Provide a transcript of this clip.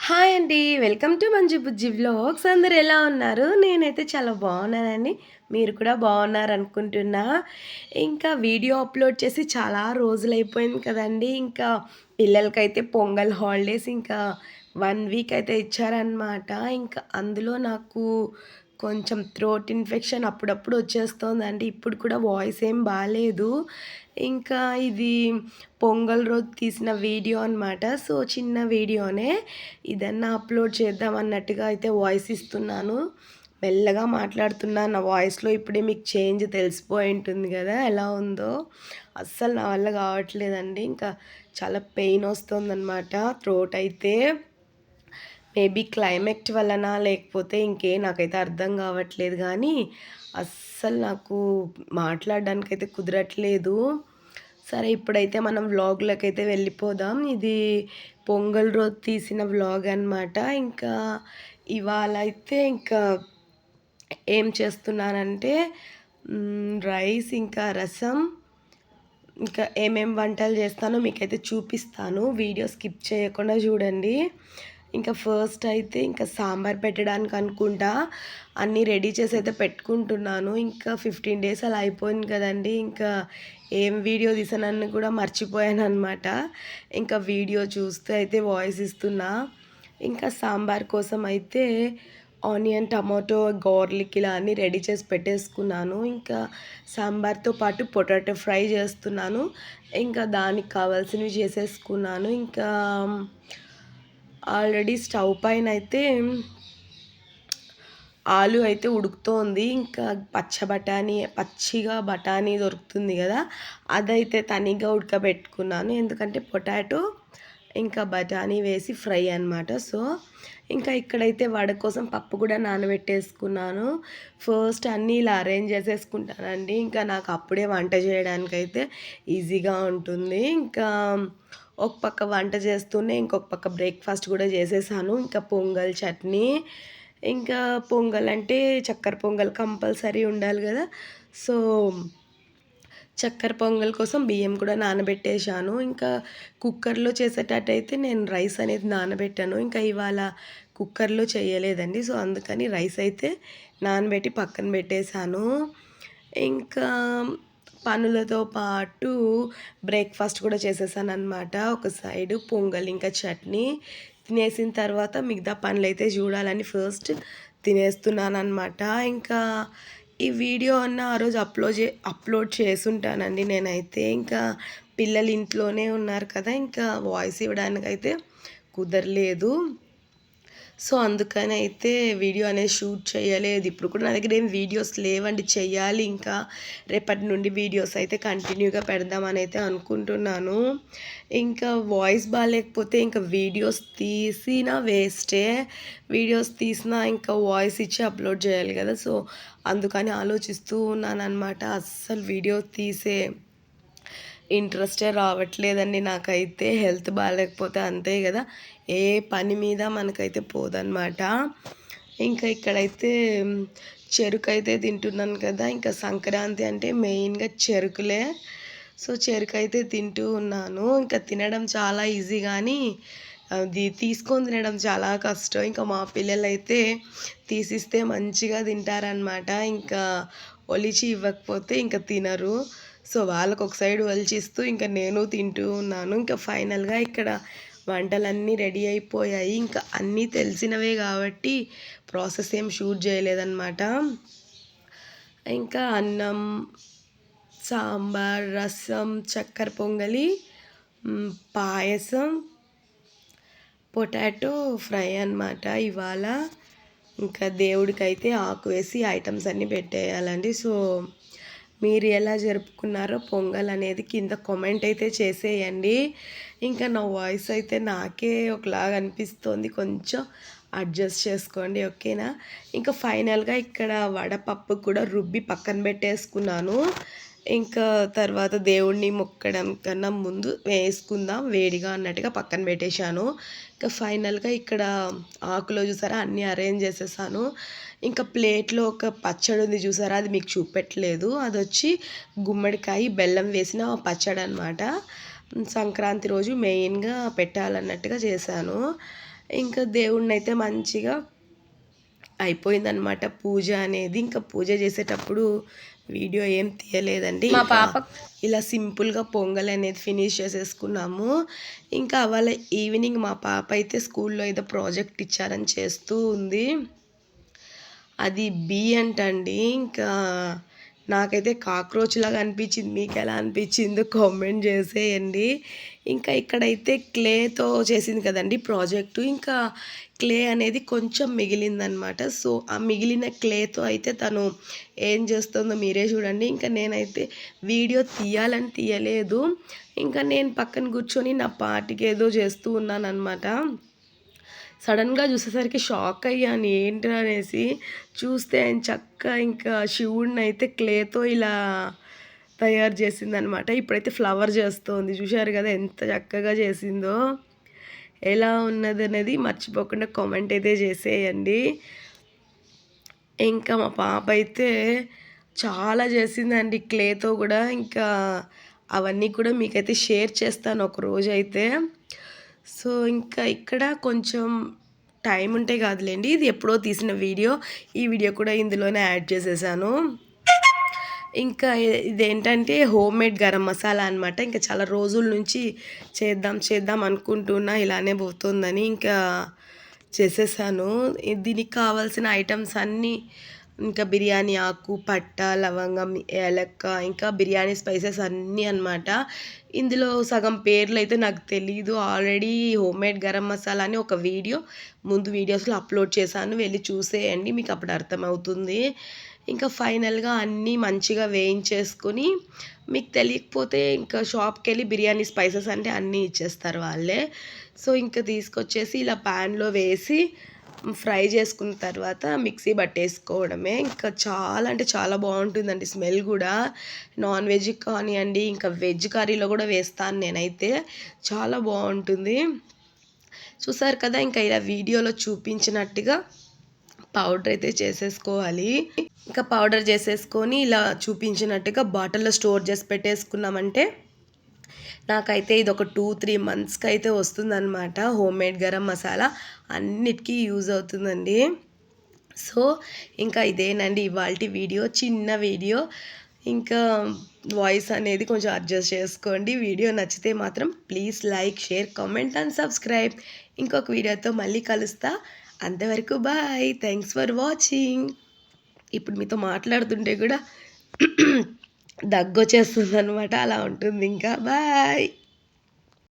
Hi అండి. Welcome to Manju Bujji vlogs. అందరూ ఎలా ఉన్నారు? నేనైతే చాలా బాగున్నానండి. మీరు కూడా బాగున్నారనుకుంటున్నా. ఇంకా వీడియో అప్లోడ్ చేసి చాలా రోజులైపోయింది కదండీ! ఇంకా పిల్లలకైతే పొంగల్ హాలిడేస్ ఇంకా 1 వీక్ అయితే ఇచ్చారనమాట. ఇంకా అందులో నాకు కొంచెం థ్రోట్ ఇన్ఫెక్షన్ అప్పుడప్పుడు వచ్చేస్తోందండి. ఇప్పుడు కూడా వాయిస్ ఏం బాలేదు. ఇంకా ఇది పొంగల్ రోజు తీసిన వీడియో అనమాట. సో, చిన్న వీడియోనే. ఇదన్నా అప్లోడ్ చేద్దాం అన్నట్టుగా అయితే వాయిస్ ఇస్తున్నాను. మెల్లగా మాట్లాడుతున్నా. నా వాయిస్‌లో ఇప్పుడే మీకు చేంజ్ తెలిసిపోయి ఉంటుంది గదా! ఎలా ఉందో. అస్సలు నా వల్ల కావట్లేదండి. ఇంకా చాలా పెయిన్ వస్తుందనమాట థ్రోట్ అయితే. మేబీ క్లైమేట్ వలనా లేకపోతే నాకైతే అర్థం కావట్లేదు గానీ, అస్సలు నాకు మాట్లాడడానికైతే కుదరట్లేదు. సరే ఇప్పుడైతే మనం వ్లాగ్‌లోకైతే వెళ్ళిపోదాం. ఇది పొంగల్ రోజు తీసిన వ్లాగ్ అనమాట. ఇంకా ఇవాళ అయితే ఇంకా ఏం చేస్తున్నానంటే రైస్ ఇంకా రసం ఇంకా ఏమేం వంటలు చేస్తానో మీకైతే చూపిస్తాను. వీడియో స్కిప్ చేయకుండా చూడండి. ఇంకా ఫస్ట్ అయితే ఇంకా సాంబార్ పెట్టడానికి అనుకుంటా అన్నీ రెడీ చేసి అయితే పెట్టుకుంటున్నాను. ఇంకా 15 డేస్ అలా అయిపోయింది కదండీ! ఇంకా ఏం వీడియో తీసానని కూడా మర్చిపోయాననమాట. ఇంకా వీడియో చూస్తూ అయితే వాయిస్ ఇస్తున్నా. ఇంకా సాంబార్ కోసం అయితే ఆనియన్, టమాటో, గార్లిక్ ఇలా అన్నీ రెడీ చేసి పెట్టేసుకున్నాను. ఇంకా సాంబార్తో పాటు పొటాటో ఫ్రై చేస్తున్నాను. ఇంకా దానికి కావాల్సినవి చేసేసుకున్నాను. ఇంకా ఆల్రెడీ స్టవ్ పైన అయితే ఆలు అయితే ఉడుకుతోంది. ఇంకా పచ్చిగా బఠానీ దొరుకుతుంది కదా! అదైతే తనిగా ఉడకబెట్టుకున్నాను. ఎందుకంటే పొటాటో ఇంకా బఠానీ వేసి ఫ్రై అనమాట. సో, ఇంకా ఇక్కడైతే వడ కోసం పప్పు కూడా నానబెట్టేసుకున్నాను. ఫస్ట్ అన్నీ ఇలా అరేంజ్ చేసేసుకుంటానండి. ఇంకా నాకు అప్పుడే వంట చేయడానికైతే ఈజీగా ఉంటుంది. ఇంకా ఒక పక్క వంట చేస్తూనే ఇంకొక పక్క బ్రేక్‌ఫాస్ట్ కూడా చేసేసాను. ఇంకా పొంగల్, చట్నీ ఇంకా పొంగల్ అంటే చక్కెర పొంగల్ కంపల్సరీ ఉండాలి కదా! సో, చక్కెర పొంగల్ కోసం బియ్యం కూడా నానబెట్టేశాను. ఇంకా కుక్కర్‌లో చేసేటట్టయితే నేను రైస్ అనేది నానబెట్టాను. ఇంకా ఇవాళ కుక్కర్‌లో చేయలేదండి. సో, అందుకని రైస్ అయితే నానబెట్టి పక్కన పెట్టేశాను. ఇంకా పనులతో పాటు బ్రేక్‌ఫాస్ట్ కూడా చేసేసాననమాట. ఒక సైడు పొంగల్ ఇంకా చట్నీ తినేసిన తర్వాత మిగతా పనులైతే చూడాలని ఫస్ట్ తినేస్తున్నాననమాట. ఇంకా ఈ వీడియో ఆ రోజు అప్లోడ్ చేసుంటానండి నేనైతే. ఇంకా పిల్లలు ఇంట్లోనే ఉన్నారు కదా! ఇంకా వాయిస్ ఇవ్వడానికైతే కుదరలేదు. సో, అందుకని అయితే వీడియో అనేది షూట్ చేయలేదు. ఇప్పుడు కూడా నా దగ్గర ఏం వీడియోస్ లేవండి. చెయ్యాలి ఇంకా. రేపటి నుండి వీడియోస్ అయితే కంటిన్యూగా పెడదామని అయితే అనుకుంటున్నాను. ఇంకా వాయిస్ బాగాలేకపోతే ఇంకా వీడియోస్ తీసినా వేస్టే. వీడియోస్ తీసినా ఇంకా వాయిస్ ఇచ్చి అప్లోడ్ చేయాలి కదా! సో, అందుకని ఆలోచిస్తూ ఉన్నానన్నమాట. అస్సలు వీడియో తీసే ఇంట్రెస్టే రావట్లేదండి నాకైతే. హెల్త్ బాగాలేకపోతే అంతే కదా! ఏ పని మీద మనకైతే పోదనమాట. ఇంకా ఇక్కడైతే చెరుకైతే తింటున్నాను కదా! ఇంకా సంక్రాంతి అంటే మెయిన్‌గా చెరుకులే. సో, చెరుకైతే తింటూ ఉన్నాను. ఇంకా తినడం చాలా ఈజీ కానీ అది తీసుకొని తినడం చాలా కష్టం. ఇంకా మా పిల్లలైతే తీసిస్తే మంచిగా తింటారనమాట. ఇంకా ఒలిచి ఇవ్వకపోతే ఇంకా తినరు. సో, వాళ్ళకి ఒక సైడ్ ఒలిచిస్తూ ఇంకా నేను తింటూ ఉన్నాను. ఇంకా ఫైనల్‌గా ఇక్కడ వంటలన్నీ రెడీ అయిపోయాయి. ఇంకా అన్నీ తెలిసినవే కాబట్టి ప్రాసెస్ ఏం షూట్ చేయలేదన్నమాట. ఇంకా అన్నం, సాంబార్, రసం, చక్కెర పొంగలి, పాయసం, పొటాటో ఫ్రై అన్నమాట ఇవాళ. ఇంకా దేవుడికైతే ఆకు వేసి ఐటమ్స్ అన్నీ పెట్టేయాలండి. సో, మీరు ఎలా జరుపుకున్నారో పొంగల్ అనేది కింద కామెంట్ అయితే చేసేయండి. ఇంకా నా వాయిస్ అయితే నాకే ఒకలాగా అనిపిస్తోంది. కొంచెం అడ్జస్ట్ చేసుకోండి, ఓకేనా? ఇంకా ఫైనల్‌గా ఇక్కడ వడపప్పు కూడా రుబ్బి పక్కన పెట్టేసుకున్నాను. ఇంకా తర్వాత దేవుడిని మొక్కడం కన్నా ముందు వేసుకుందాం వేడిగా అన్నట్టుగా పక్కన పెట్టేశాను. ఇంకా ఫైనల్‌గా ఇక్కడ ఆకులో చూసారా అన్నీ అరేంజ్ చేసేసాను. ఇంకా ప్లేట్‌లో ఒక పచ్చడి ఉంది చూసారా, అది మీకు చూపెట్టలేదు. అదొచ్చి గుమ్మడికాయ, బెల్లం వేసిన పచ్చడనమాట. సంక్రాంతి రోజు మెయిన్‌గా పెట్టాలన్నట్టుగా చేశాను. ఇంకా దేవుడినైతే మంచిగా అయిపోయిందనమాట పూజ అనేది. ఇంకా పూజ చేసేటప్పుడు వీడియో ఏం తీయలేదండి. మా పాప ఇలా సింపుల్గా పొంగల్ అనేది ఫినిష్ చేసేసుకున్నాము. ఇంకా వాళ్ళ ఈవినింగ్ మా పాప అయితే స్కూల్లో ఏదో ప్రాజెక్ట్ ఇచ్చారని చేస్తూ ఉంది. అది బీ అంటండి. ఇంకా నాకైతే కాక్రోచ్ లాగా అనిపించింది. మీకు ఎలా అనిపించిందో కామెంట్ చేసేయండి. ఇంకా ఇక్కడైతే క్లేతో చేసింది కదండి ప్రాజెక్టు. ఇంకా క్లే అనేది కొంచెం మిగిలిందనమాట. సో ఆ మిగిలిన క్లేతో అయితే తను ఏం చేస్తుందో మీరే చూడండి. ఇంకా నేనైతే వీడియో తీయాలని తీయలేదు. ఇంకా నేను పక్కన కూర్చొని నా పాటికి ఏదో చేస్తూ ఉన్నానన్నమాట. సడన్గా చూసేసరికి షాక్ అయ్యాను ఏంటి అనేసి. చూస్తే ఆయన చక్కగా ఇంకా శివుడిని అయితే క్లేతో ఇలా తయారు చేసిందనమాట. ఇప్పుడైతే ఫ్లవర్ చేస్తోంది. చూశారు కదా ఎంత చక్కగా చేసిందో. ఎలా ఉన్నది అనేది మర్చిపోకుండా కామెంట్ అయితే చేసేయండి. ఇంకా మా పాప అయితే చాలా చేసిందండి క్లేతో కూడా. ఇంకా అవన్నీ కూడా మీకైతే షేర్ చేస్తాను ఒకరోజు అయితే. సో ఇంకా ఇక్కడ కొంచెం టైం ఉంటే కాదులేండి, ఇది ఎప్పుడో తీసిన వీడియో. ఈ వీడియో కూడా ఇందులోనే యాడ్ చేసేసాను. ఇంకా ఇదేంటంటే హోమ్ మేడ్ గరం మసాలా అనమాట. ఇంకా చాలా రోజుల నుంచి చేద్దాం అనుకుంటున్నా, ఇలానే పోతుందని ఇంకా చేసేసాను. దీనికి కావాల్సిన ఐటమ్స్ అన్నీ ఇంకా బిర్యానీ ఆకు, పట్ట, లవంగం, ఏలక్క, ఇంకా బిర్యానీ స్పైసెస్ అన్నీ అనమాట. ఇందులో సగం పేర్లు అయితే నాకు తెలీదు. Already home made garam masala అని ఒక వీడియో ముందు వీడియోస్లో అప్లోడ్ చేశాను, వెళ్ళి చూసేయండి, మీకు అప్పుడు అర్థమవుతుంది. ఇంకా ఫైనల్గా అన్నీ మంచిగా వేయించేసుకొని, మీకు తెలియకపోతే ఇంకా షాప్కి వెళ్ళి బిర్యానీ స్పైసెస్ అంటే అన్నీ ఇచ్చేస్తారు వాళ్ళే. సో ఇంకా తీసుకొచ్చేసి ఇలా ప్యాన్లో వేసి ఫ్రై చేసుకున్న తర్వాత మిక్సీ పట్టేసుకోవడమే. ఇంకా చాలా అంటే చాలా బాగుంటుందండి స్మెల్ కూడా. నాన్ వెజ్ కానివ్వండి, ఇంకా వెజ్ కర్రీలో కూడా వేస్తాను నేనైతే, చాలా బాగుంటుంది. చూసారు కదా, ఇంకా ఇలా వీడియోలో చూపించినట్టుగా పౌడర్ అయితే చేసేసుకోవాలి. ఇంకా పౌడర్ చేసేసుకొని ఇలా చూపించినట్టుగా బాటిల్లో స్టోర్ చేసి పెట్టేసుకున్నామంటే నాకైతే ఇది ఒక 2-3 మంత్స్కి అయితే వస్తుందన్నమాట. హోమ్ మేడ్ గరం మసాలా అన్నిటికీ యూజ్ అవుతుందండి. సో ఇంకా ఇదేనండి ఇవాల్టి వీడియో, చిన్న వీడియో. ఇంకా వాయిస్ అనేది కొంచెం అడ్జస్ట్ చేసుకోండి. వీడియో నచ్చితే మాత్రం please like, share, comment and subscribe. ఇంకొక వీడియోతో మళ్ళీ కలుస్తా. అంతవరకు బాయ్. Thanks for watching. ఇప్పుడు మీతో మాట్లాడుతుంటే కూడా దగ్గొచ్చేస్తుంది అనమాట, అలా ఉంటుంది. ఇంకా బాయ్.